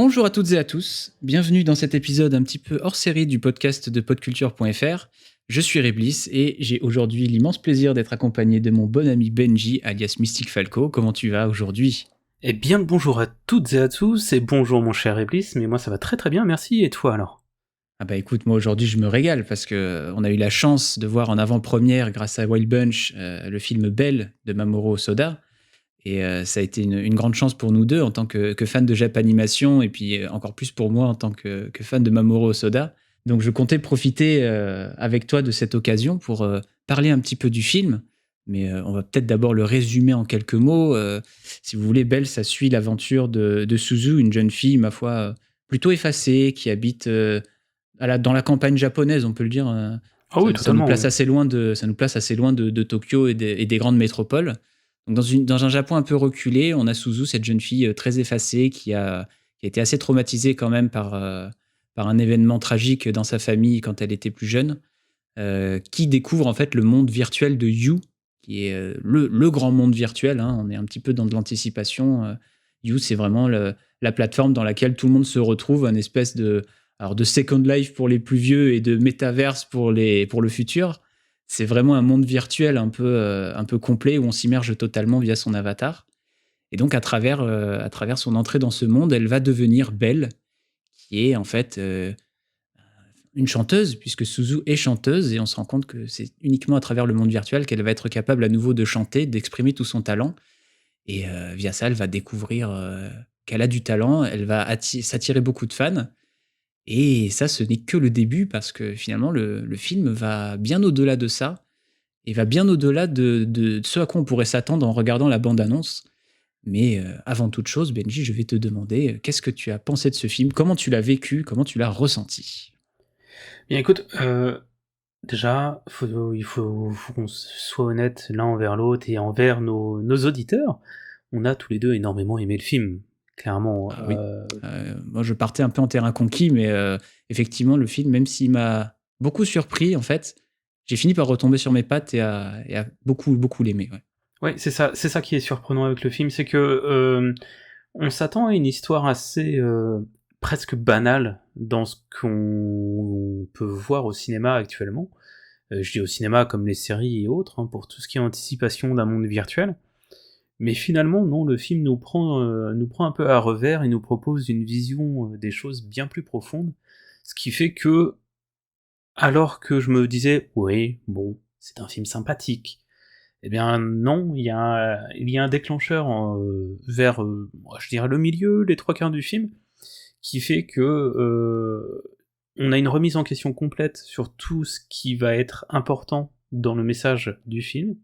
Bonjour à toutes et à tous, bienvenue dans cet épisode un petit peu hors série du podcast de podculture.fr. Je suis Reblis et j'ai aujourd'hui l'immense plaisir d'être accompagné de mon bon ami Benji, alias Mystic Falco. Comment tu vas aujourd'hui? Eh bien bonjour à toutes et à tous, et bonjour mon cher Iblis, mais moi ça va très très bien, merci, et toi alors? Ah bah écoute, moi aujourd'hui je me régale parce que on a eu la chance de voir en avant-première grâce à Wild Bunch le film Belle de Mamoru Hosoda. Et ça a été une grande chance pour nous deux en tant que fans de Japanimation et puis encore plus pour moi en tant que fan de Mamoru Hosoda. Donc je comptais profiter avec toi de cette occasion pour parler un petit peu du film. Mais on va peut-être d'abord le résumer en quelques mots. Si vous voulez, Belle, ça suit l'aventure de Suzu, une jeune fille, ma foi, plutôt effacée, qui habite dans la campagne japonaise, on peut le dire. Ah oui, Ça nous totalement, place oui. assez loin de Tokyo et des grandes métropoles. Donc dans un Japon un peu reculé, on a Suzu, cette jeune fille très effacée qui a été assez traumatisée quand même par un événement tragique dans sa famille quand elle était plus jeune, qui découvre en fait le monde virtuel de You, qui est le grand monde virtuel, hein. On est un petit peu dans de l'anticipation. You, c'est vraiment la plateforme dans laquelle tout le monde se retrouve, un espèce de Second Life pour les plus vieux et de métaverse pour le futur. C'est vraiment un monde virtuel un peu complet où on s'immerge totalement via son avatar. Et donc, à travers son entrée dans ce monde, elle va devenir Belle, qui est en fait une chanteuse, puisque Suzu est chanteuse, et on se rend compte que c'est uniquement à travers le monde virtuel qu'elle va être capable à nouveau de chanter, d'exprimer tout son talent. Et via ça, elle va découvrir qu'elle a du talent, elle va s'attirer beaucoup de fans. Et ça, ce n'est que le début, parce que finalement, le film va bien au-delà de ça, et va bien au-delà de ce à quoi on pourrait s'attendre en regardant la bande-annonce. Mais avant toute chose, Benji, je vais te demander, qu'est-ce que tu as pensé de ce film? Comment tu l'as vécu? Comment tu l'as ressenti? Bien écoute, déjà, faut qu'on soit honnête l'un envers l'autre et envers nos auditeurs. On a tous les deux énormément aimé le film, clairement. Ah oui. Moi, je partais un peu en terrain conquis, mais effectivement, le film, même s'il m'a beaucoup surpris, en fait, j'ai fini par retomber sur mes pattes et à beaucoup, beaucoup l'aimer. Ouais. Ouais, c'est ça qui est surprenant avec le film, c'est que on s'attend à une histoire assez presque banale dans ce qu'on peut voir au cinéma actuellement. Je dis au cinéma comme les séries et autres, hein, pour tout ce qui est anticipation d'un monde virtuel. Mais finalement, non, le film nous prend un peu à revers et nous propose une vision des choses bien plus profonde, ce qui fait que, alors que je me disais, oui, bon, c'est un film sympathique, eh bien non, il y a un déclencheur vers, je dirais le milieu, les trois quarts du film, qui fait que on a une remise en question complète sur tout ce qui va être important dans le message du film,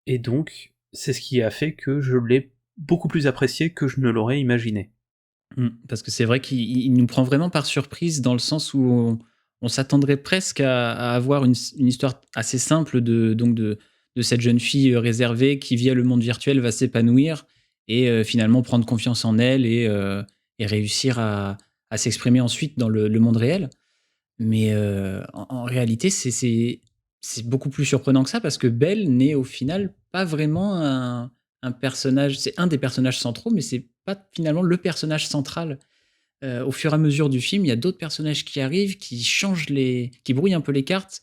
et donc c'est ce qui a fait que je l'ai beaucoup plus apprécié que je ne l'aurais imaginé. Parce que c'est vrai qu'il nous prend vraiment par surprise dans le sens où on s'attendrait presque à avoir une histoire assez simple de cette jeune fille réservée qui, via le monde virtuel, va s'épanouir et finalement prendre confiance en elle et réussir à s'exprimer ensuite dans le monde réel. Mais en réalité, c'est beaucoup plus surprenant que ça parce que Belle n'est au final pas vraiment un personnage. C'est un des personnages centraux, mais c'est pas finalement le personnage central. Au fur et à mesure du film, il y a d'autres personnages qui arrivent, qui brouillent un peu les cartes,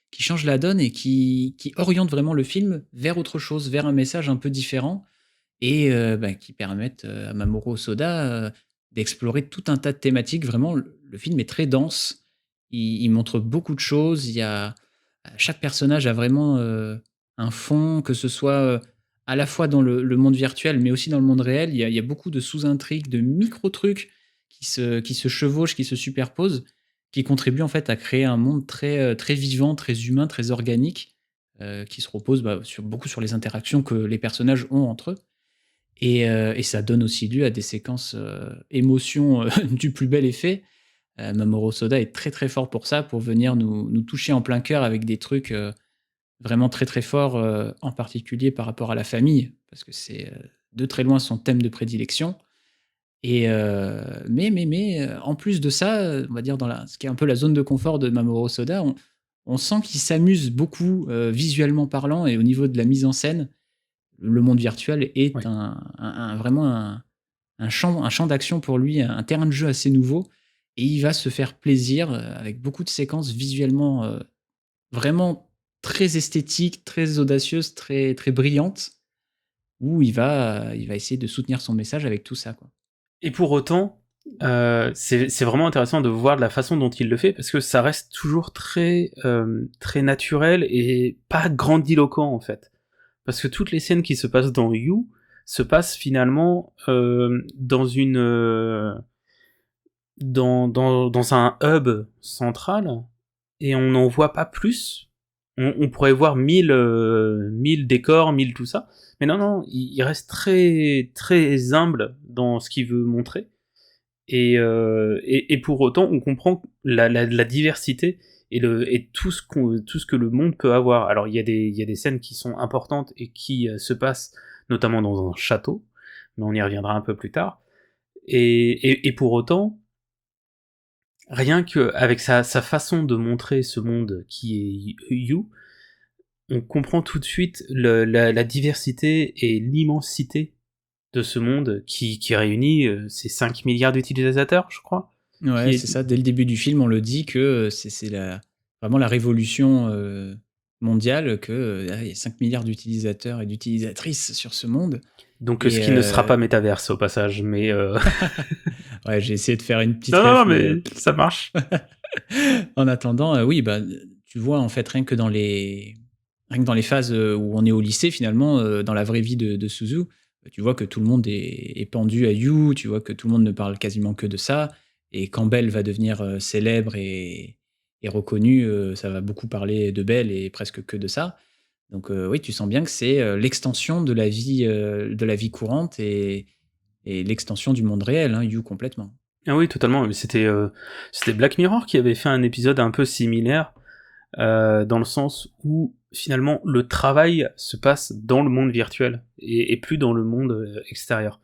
qui changent la donne et qui orientent vraiment le film vers autre chose, vers un message un peu différent et qui permettent à Mamoru Hosoda d'explorer tout un tas de thématiques. Vraiment, le film est très dense. Il montre beaucoup de choses. Chaque personnage a vraiment un fond, que ce soit à la fois dans le monde virtuel, mais aussi dans le monde réel. Il y a beaucoup de sous-intrigues, de micro-trucs qui se chevauchent, qui se superposent, qui contribuent en fait à créer un monde très vivant, très humain, très organique, qui se repose beaucoup sur les interactions que les personnages ont entre eux. Et ça donne aussi lieu à des séquences émotions du plus bel effet. Mamoru Soda est très très fort pour ça, pour venir nous toucher en plein cœur avec des trucs vraiment très très forts, en particulier par rapport à la famille, parce que c'est de très loin son thème de prédilection. En plus de ça, on va dire ce qui est un peu la zone de confort de Mamoru Soda, on sent qu'il s'amuse beaucoup visuellement parlant et au niveau de la mise en scène. Le monde virtuel est Oui. vraiment un champ d'action pour lui, un terrain de jeu assez nouveau. Et il va se faire plaisir avec beaucoup de séquences visuellement vraiment très esthétiques, très audacieuses, très, très brillantes, où il va essayer de soutenir son message avec tout ça, quoi. Et pour autant, c'est vraiment intéressant de voir de la façon dont il le fait, parce que ça reste toujours très naturel et pas grandiloquent, en fait. Parce que toutes les scènes qui se passent dans You se passent finalement dans un hub central, et on n'en voit pas plus. On pourrait voir 1000 décors, 1000 tout ça, mais non, il reste très, très humble dans ce qu'il veut montrer, et pour autant, on comprend la diversité et tout ce que le monde peut avoir. Alors, il y a des scènes qui sont importantes et qui se passent notamment dans un château, mais on y reviendra un peu plus tard, et pour autant, rien qu'avec sa façon de montrer ce monde qui est You, on comprend tout de suite la diversité et l'immensité de ce monde qui réunit ces 5 milliards d'utilisateurs, je crois. Ouais, Qui est... c'est ça. Dès le début du film, on le dit que c'est vraiment la révolution mondiale, que il y a 5 milliards d'utilisateurs et d'utilisatrices sur ce monde. Donc ce Et qui ne sera pas métaverse au passage, mais... ouais, j'ai essayé de faire une petite non, ref, mais ça marche. en attendant, oui, bah, tu vois, en fait, rien que dans les phases où on est au lycée, finalement, dans la vraie vie de Suzu, tu vois que tout le monde est pendu à You, tu vois que tout le monde ne parle quasiment que de ça. Et quand Belle va devenir célèbre et reconnue, ça va beaucoup parler de Belle et presque que de ça. Donc oui, tu sens bien que c'est l'extension de la vie courante et l'extension du monde réel, hein, You complètement. Ah oui, totalement. C'était Black Mirror qui avait fait un épisode un peu similaire, dans le sens où finalement le travail se passe dans le monde virtuel et plus dans le monde extérieur.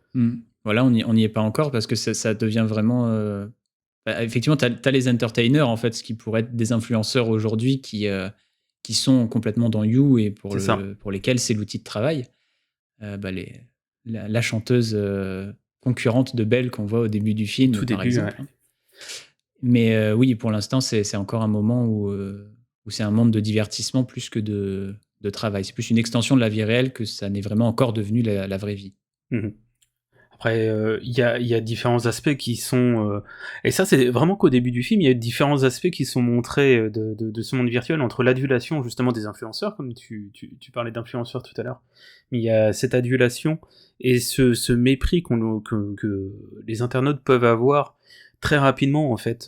Voilà, on n'y est pas encore parce que ça devient vraiment. Bah, effectivement, tu as les entertainers, en fait, ce qui pourraient être des influenceurs aujourd'hui qui sont complètement dans You et C'est ça. pour lesquels c'est l'outil de travail. Bah, la chanteuse concurrente de Belle qu'on voit au début du film, Tout par début, exemple, ouais. hein. Mais oui, pour l'instant, c'est encore un moment où c'est un monde de divertissement plus que de travail. C'est plus une extension de la vie réelle que ça n'est vraiment encore devenu la vraie vie. Mhm. Après, il y a différents aspects qui sont... Et ça, c'est vraiment qu'au début du film, il y a différents aspects qui sont montrés de ce monde virtuel, entre l'adulation justement des influenceurs, comme tu parlais d'influenceurs tout à l'heure, mais il y a cette adulation et ce mépris que les internautes peuvent avoir très rapidement, en fait,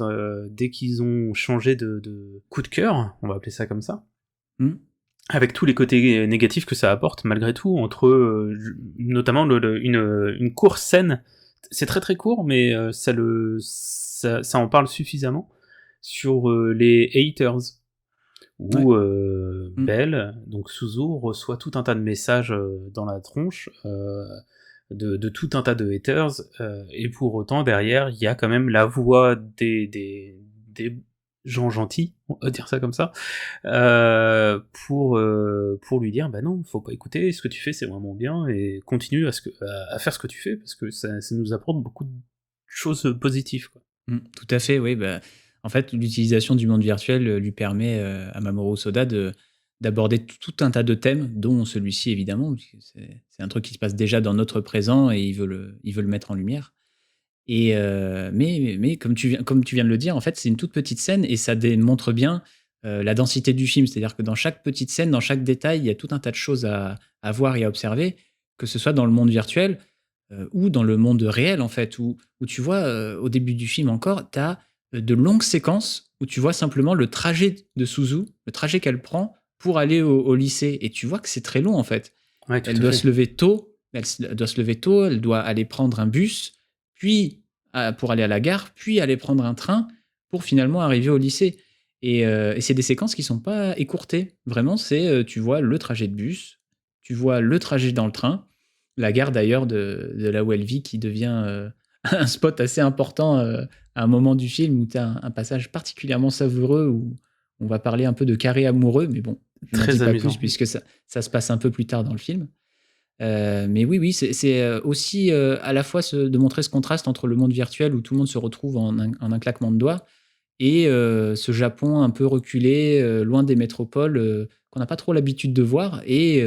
dès qu'ils ont changé de coup de cœur, on va appeler ça comme ça, Hmm. avec tous les côtés négatifs que ça apporte malgré tout, entre notamment une course saine. C'est très très court, mais ça en parle suffisamment sur les haters, Ouais. où Hmm. Belle, donc Suzu, reçoit tout un tas de messages dans la tronche de tout un tas de haters, et pour autant derrière il y a quand même la voix des gens gentils, on va dire ça comme ça, pour lui dire bah non, faut pas écouter, ce que tu fais c'est vraiment bien et continue à faire ce que tu fais parce que ça nous apporte beaucoup de choses positives, quoi. Tout à fait, oui. Bah, en fait, l'utilisation du monde virtuel lui permet à Mamoru Soda d'aborder tout un tas de thèmes, dont celui-ci évidemment, puisque c'est un truc qui se passe déjà dans notre présent et il veut le mettre en lumière. Et mais comme tu viens de le dire, en fait, c'est une toute petite scène et ça démontre bien la densité du film. C'est-à-dire que dans chaque petite scène, dans chaque détail, il y a tout un tas de choses à voir et à observer, que ce soit dans le monde virtuel ou dans le monde réel, en fait, où tu vois, au début du film encore, tu as de longues séquences où tu vois simplement le trajet de Suzu, le trajet qu'elle prend pour aller au lycée. Et tu vois que c'est très long, en fait. Ouais, tout Elle à doit fait. se lever tôt, elle doit se lever tôt, elle doit aller prendre un bus, puis pour aller à la gare, puis aller prendre un train pour finalement arriver au lycée. Et c'est des séquences qui sont pas écourtées. Vraiment, c'est tu vois le trajet de bus, tu vois le trajet dans le train, la gare d'ailleurs de là où elle vit qui devient un spot assez important à un moment du film où tu as un passage particulièrement savoureux où on va parler un peu de carré amoureux, mais bon, je n'en dis Très pas amusant. plus puisque ça se passe un peu plus tard dans le film. Mais oui, oui, c'est aussi à la fois de montrer ce contraste entre le monde virtuel où tout le monde se retrouve en un claquement de doigts et ce Japon un peu reculé, loin des métropoles, qu'on n'a pas trop l'habitude de voir et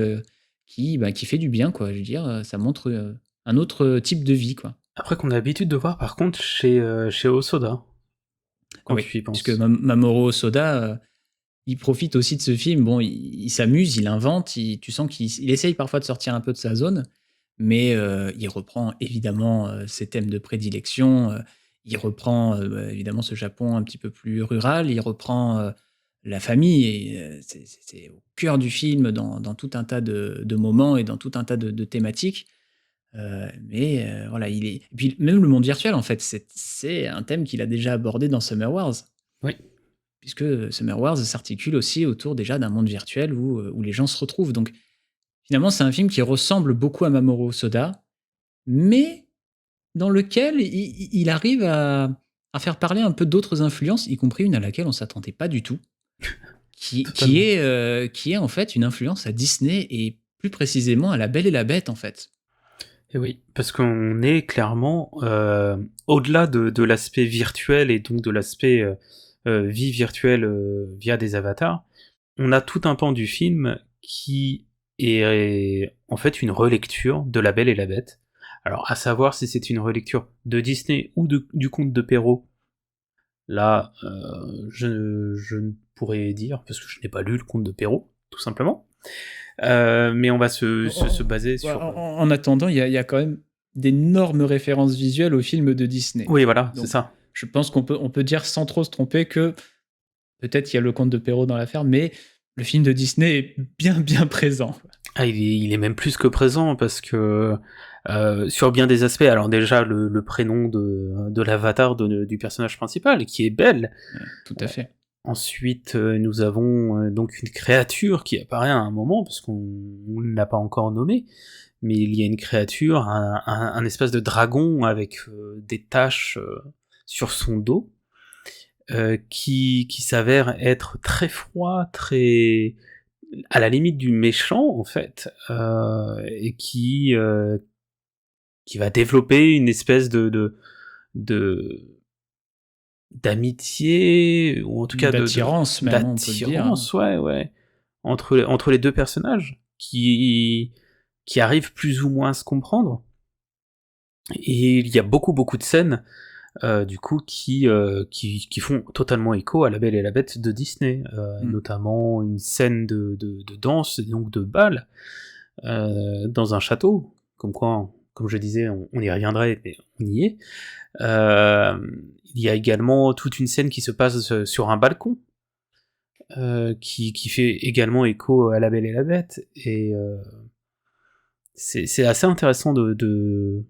qui fait du bien, quoi. Je veux dire, ça montre un autre type de vie, quoi. Après qu'on a l'habitude de voir par contre chez Osoda, Ah quand oui, tu y puisque penses. Mamoru Hosoda, il profite aussi de ce film. Bon, il s'amuse, il invente, tu sens qu'il essaye parfois de sortir un peu de sa zone, mais il reprend évidemment ses thèmes de prédilection. Il reprend évidemment ce Japon un petit peu plus rural. Il reprend la famille et c'est au cœur du film dans tout un tas de moments et dans tout un tas de thématiques. Mais voilà, et puis même le monde virtuel, en fait, c'est un thème qu'il a déjà abordé dans Summer Wars. Oui. Puisque Summer Wars s'articule aussi autour déjà d'un monde virtuel où les gens se retrouvent. Donc finalement, c'est un film qui ressemble beaucoup à Mamoru Hosoda, mais dans lequel il arrive à faire parler un peu d'autres influences, y compris une à laquelle on s'attendait pas du tout, Totalement. qui est en fait une influence à Disney et plus précisément à La Belle et la Bête en fait. Et oui, parce qu'on est clairement au-delà de l'aspect virtuel et donc de l'aspect vie virtuelle via des avatars, on a tout un pan du film qui est en fait une relecture de La Belle et la Bête. Alors, à savoir si c'est une relecture de Disney ou du conte de Perrault, là, je ne pourrais dire, parce que je n'ai pas lu le conte de Perrault, tout simplement. Mais on va se baser sur... En attendant, il y a quand même d'énormes références visuelles aux films de Disney. Oui, voilà, c'est Donc ça. je pense on peut dire sans trop se tromper que peut-être il y a le conte de Perrault dans l'affaire, mais le film de Disney est bien, bien présent. Ah, il est même plus que présent, parce que sur bien des aspects, alors déjà le prénom de l'avatar du personnage principal, qui est Belle. Tout à fait. Ensuite, nous avons donc une créature qui apparaît à un moment, parce qu'on ne l'a pas encore nommé, mais il y a une créature, un espèce de dragon avec des taches sur son dos, qui s'avère être très froid, très à la limite du méchant en fait, et qui va développer une espèce de d'amitié, ou en tout cas D'attirance même, on peut le dire, hein. d'attirance, ouais, entre les deux personnages, qui arrivent plus ou moins à se comprendre. Et il y a beaucoup de scènes du coup qui font totalement écho à La Belle et la Bête de Disney, notamment une scène de danse, et donc de bal, dans un château, comme quoi, comme je disais, on y reviendrait, mais on y est. Il y a également toute une scène qui se passe sur un balcon, qui fait également écho à La Belle et la Bête, et c'est assez intéressant de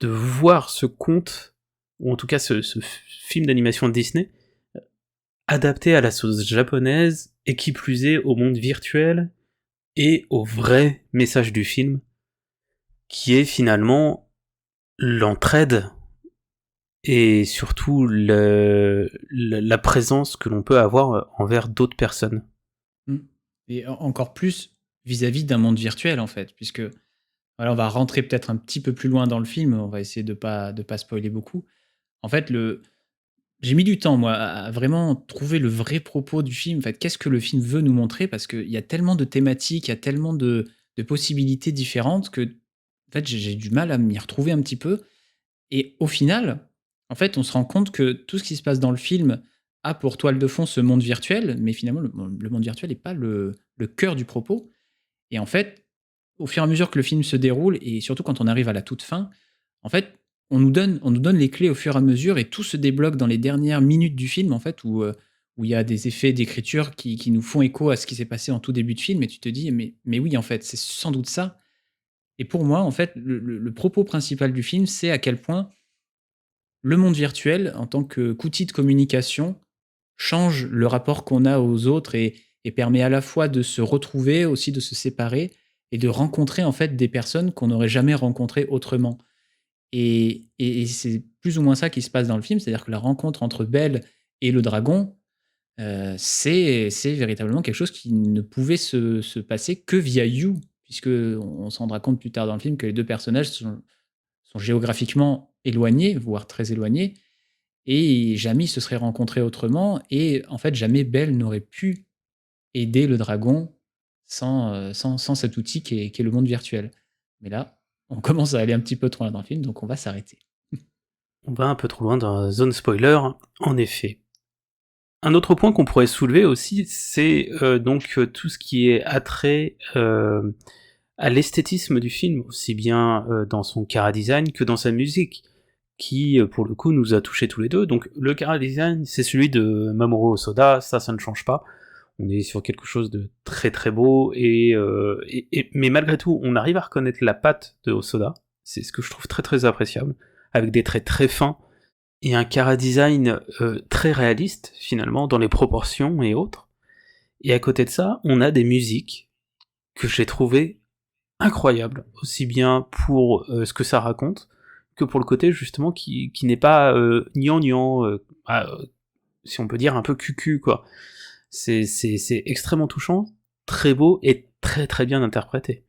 voir ce conte, ou en tout cas ce film d'animation de Disney, adapté à la sauce japonaise, et qui plus est au monde virtuel, et au vrai message du film, qui est finalement l'entraide, et surtout la présence que l'on peut avoir envers d'autres personnes. Et encore plus vis-à-vis d'un monde virtuel, en fait, puisque voilà, on va rentrer peut-être un petit peu plus loin dans le film, on va essayer de pas spoiler beaucoup. En fait, j'ai mis du temps, moi, à vraiment trouver le vrai propos du film. En fait, qu'est-ce que le film veut nous montrer? Parce qu'il y a tellement de thématiques, il y a tellement de possibilités différentes que, en fait, j'ai du mal à m'y retrouver un petit peu. Et au final, en fait, on se rend compte que tout ce qui se passe dans le film a pour toile de fond ce monde virtuel, mais finalement, le monde virtuel n'est pas le cœur du propos. Et en fait, au fur et à mesure que le film se déroule, et surtout quand on arrive à la toute fin, en fait, on nous donne les clés au fur et à mesure, et tout se débloque dans les dernières minutes du film, en fait, où il y a des effets d'écriture qui nous font écho à ce qui s'est passé en tout début de film, et tu te dis, mais oui, en fait, c'est sans doute ça. Et pour moi, en fait, le propos principal du film, c'est à quel point le monde virtuel, en tant qu'outil de communication, change le rapport qu'on a aux autres et permet à la fois de se retrouver, aussi de se séparer et de rencontrer en fait des personnes qu'on n'aurait jamais rencontrées autrement. Et c'est plus ou moins ça qui se passe dans le film, c'est-à-dire que la rencontre entre Belle et le dragon, c'est véritablement quelque chose qui ne pouvait se passer que via You. puisque on se rendra compte plus tard dans le film que les deux personnages sont géographiquement éloignés, voire très éloignés, et jamais ils se seraient rencontrés autrement. Et en fait, jamais Belle n'aurait pu aider le dragon sans cet outil qui est le monde virtuel. Mais là, on commence à aller un petit peu trop loin dans le film, donc on va s'arrêter. On va un peu trop loin dans la zone spoiler, en effet. Un autre point qu'on pourrait soulever aussi, c'est tout ce qui est attrait à l'esthétisme du film, aussi bien dans son chara-design que dans sa musique, qui pour le coup nous a touchés tous les deux. Donc le chara-design, c'est celui de Mamoru Hosoda, ça ne change pas. On est sur quelque chose de très très beau, mais malgré tout, on arrive à reconnaître la patte de Hosoda, c'est ce que je trouve très très appréciable, avec des traits très fins, et un chara-design très réaliste, finalement, dans les proportions et autres. Et à côté de ça, on a des musiques que j'ai trouvées incroyables, aussi bien pour ce que ça raconte, que pour le côté, justement, qui n'est pas gnangnan, si on peut dire un peu cucu, quoi. C'est extrêmement touchant, très beau, et très très bien interprété.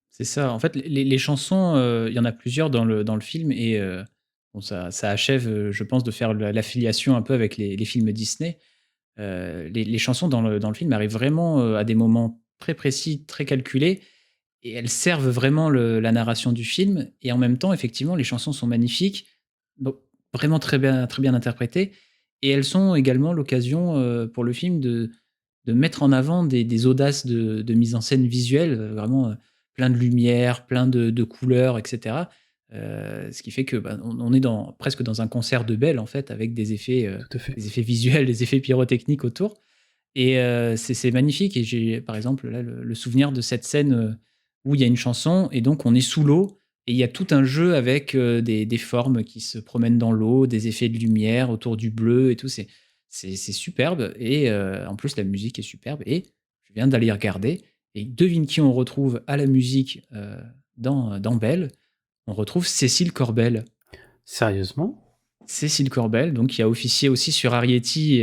C'est ça. En fait, les chansons, il y en a plusieurs dans le film, et bon, ça achève, je pense, de faire l'affiliation un peu avec les films Disney. Les chansons dans le film arrivent vraiment, à des moments très précis, très calculés, et elles servent vraiment la narration du film. Et en même temps, effectivement, les chansons sont magnifiques, donc vraiment très bien interprétées, et elles sont également l'occasion, pour le film de mettre en avant des audaces de mise en scène visuelle, vraiment, plein de lumière, plein de couleurs, et cetera. Ce qui fait que, bah, on est presque dans un concert de Belle, en fait, avec Tout à fait. des effets visuels, des effets pyrotechniques autour. Et c'est magnifique. Et j'ai, par exemple, là, le souvenir de cette scène, où il y a une chanson et donc on est sous l'eau, et il y a tout un jeu avec, des formes qui se promènent dans l'eau, des effets de lumière autour du bleu et tout. C'est superbe, et en plus la musique est superbe, et je viens d'aller regarder, et devine qui on retrouve à la musique, dans Belle? On retrouve Cécile Corbel. Sérieusement? Cécile Corbel, donc qui a officié aussi sur Arrietty,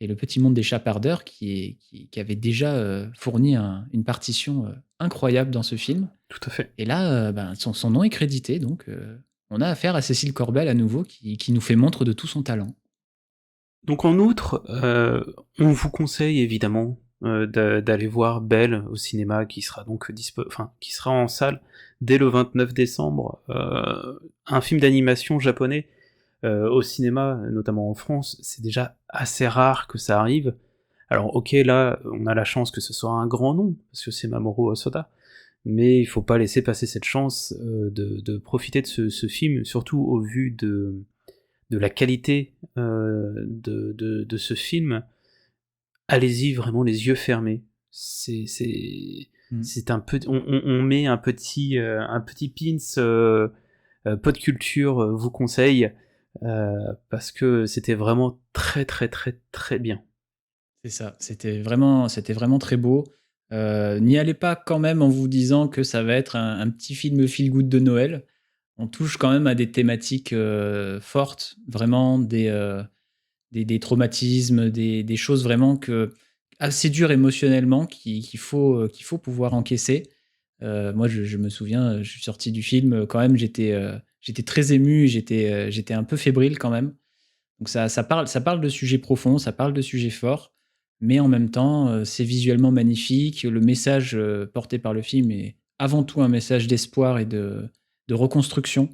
et Le Petit Monde des Chapardeurs, qui avait déjà, fourni une partition, incroyable dans ce film. Tout à fait. Et là, ben, son nom est crédité, donc on a affaire à Cécile Corbel à nouveau, qui nous fait montre de tout son talent. Donc en outre, on vous conseille évidemment d'aller voir Belle au cinéma, qui sera donc qui sera en salle dès le 29 décembre. Un film d'animation japonais au cinéma, notamment en France, c'est déjà assez rare que ça arrive. Alors ok, là, on a la chance que ce soit un grand nom, parce que c'est Mamoru Hosoda, mais il faut pas laisser passer cette chance de profiter de ce film, surtout au vu de la qualité de ce film. Allez-y vraiment les yeux fermés. Mmh. C'est un peu, on met un petit pins Pod Culture vous conseille, parce que c'était vraiment très très très très bien. C'est ça, c'était vraiment très beau. N'y allez pas quand même en vous disant que ça va être un petit film feel good de Noël. On touche quand même à des thématiques, fortes, vraiment des traumatismes, des choses vraiment assez dures émotionnellement, qu'il faut pouvoir encaisser. Moi, je me souviens, je suis sorti du film, quand même, j'étais très ému, j'étais un peu fébrile quand même. Donc ça parle de sujets profonds, ça parle de sujets forts, mais en même temps, c'est visuellement magnifique. Le message, porté par le film est avant tout un message d'espoir et de reconstruction.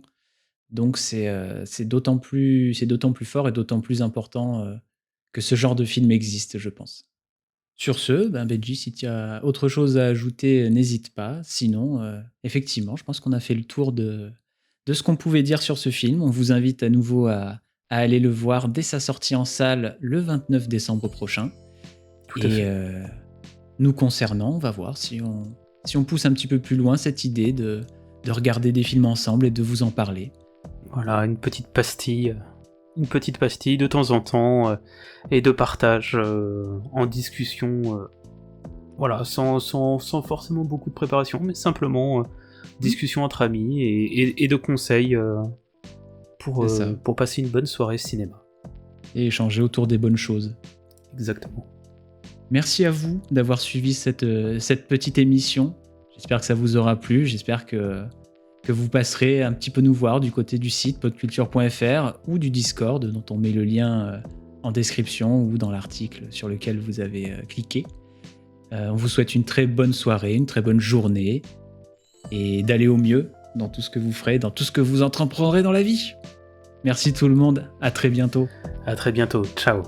Donc c'est d'autant plus fort et d'autant plus important, que ce genre de film existe, je pense. Sur ce, ben, Benji, si tu as autre chose à ajouter, n'hésite pas. Sinon, effectivement, je pense qu'on a fait le tour de ce qu'on pouvait dire sur ce film. On vous invite à nouveau à aller le voir dès sa sortie en salle le 29 décembre prochain. Tout à Et fait. nous concernant, on va voir si on pousse un petit peu plus loin cette idée de regarder des films ensemble et de vous en parler. Voilà, une petite pastille de temps en temps, et de partage en discussion, voilà, sans forcément beaucoup de préparation, mais simplement Mmh. discussion entre amis et de conseils C'est ça, pour passer une bonne soirée cinéma. et échanger autour des bonnes choses. Exactement. Merci à vous d'avoir suivi cette petite émission. J'espère que ça vous aura plu. J'espère que vous passerez un petit peu nous voir du côté du site podculture.fr ou du Discord, dont on met le lien en description ou dans l'article sur lequel vous avez cliqué. On vous souhaite une très bonne soirée, une très bonne journée, et d'aller au mieux dans tout ce que vous ferez, dans tout ce que vous entreprendrez dans la vie. Merci tout le monde, à très bientôt. À très bientôt, ciao.